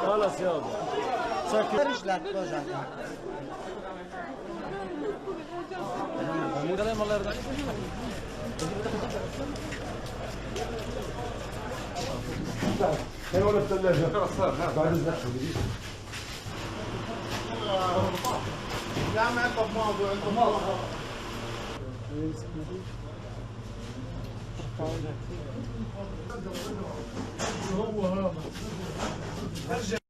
خلاص يابا ساكت رجلك وجعك مو كلام الله يرضى هي ولا الثلاجة بعد الزحمة يا عم عندك ماضي وعندك ماضي هو هذا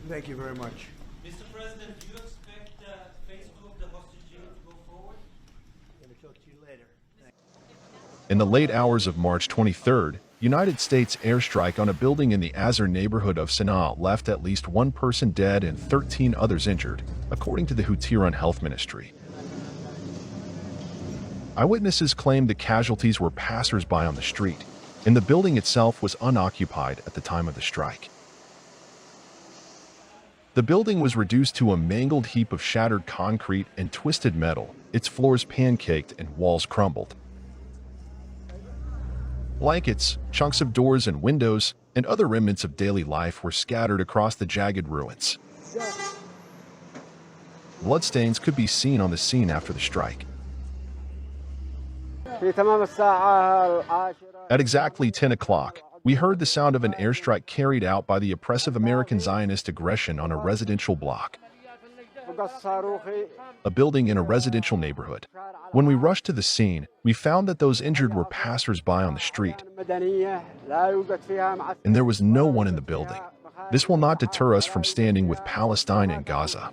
Thank you very much. Mr. President, do you expect phase 2 of the hostage deal to go forward? I'm going to talk to you later. In the late hours of March 23rd, United States airstrike on a building in the Azar neighborhood of Sana'a left at least one person dead and 13 others injured, according to the Houthi-run health ministry. Eyewitnesses claimed the casualties were passers-by on the street, and the building itself was unoccupied at the time of the strike. The building was reduced to a mangled heap of shattered concrete and twisted metal, its floors pancaked and walls crumbled. Blankets, chunks of doors and windows, and other remnants of daily life were scattered across the jagged ruins. Bloodstains could be seen on the scene after the strike. At exactly 10 o'clock, we heard the sound of an airstrike carried out by the oppressive American Zionist aggression on a residential block, a building in a residential neighborhood. When we rushed to the scene, we found that those injured were passers-by on the street, and there was no one in the building. This will not deter us from standing with Palestine and Gaza.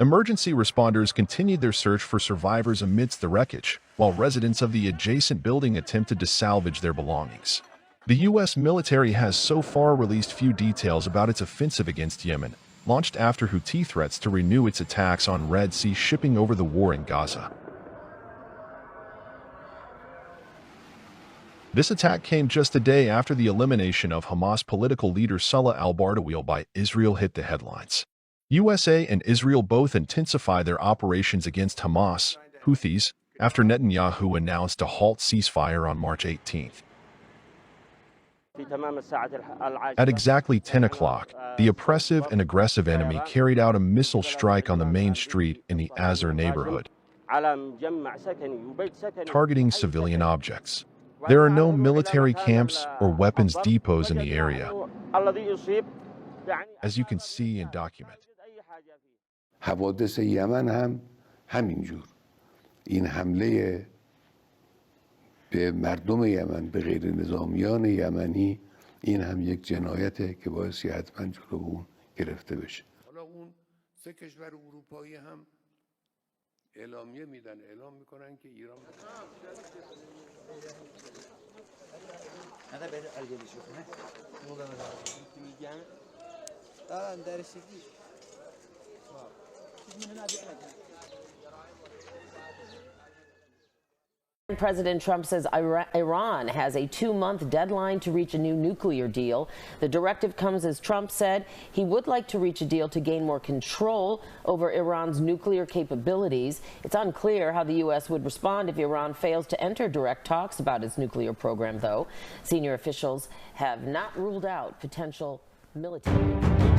Emergency responders continued their search for survivors amidst the wreckage, while residents of the adjacent building attempted to salvage their belongings. The U.S. military has so far released few details about its offensive against Yemen, launched after Houthi threats to renew its attacks on Red Sea shipping over the war in Gaza. This attack came just a day after the elimination of Hamas political leader Salah al-Bardawil by Israel hit the headlines. USA and Israel both intensify their operations against Hamas, Houthis, after Netanyahu announced a halt ceasefire on March 18th. At exactly 10 o'clock, the oppressive and aggressive enemy carried out a missile strike on the main street in the Azar neighborhood, targeting civilian objects. There are no military camps or weapons depots in the area, as you can see and document. حوادث یمن هم همینجور. این حمله به مردم یمن، به غیر نظامیان یمنی، این هم یک جنایته که باعثی حتما جلو اون گرفته بشه. حالا اون سه کشور اروپایی هم اعلامیه میدن، اعلام میکنن که ایران President Trump says Iran has a 2-month deadline to reach a new nuclear deal. The directive comes as Trump said he would like to reach a deal to gain more control over Iran's nuclear capabilities. It's unclear how the U.S. would respond if Iran fails to enter direct talks about its nuclear program, though. Senior officials have not ruled out potential military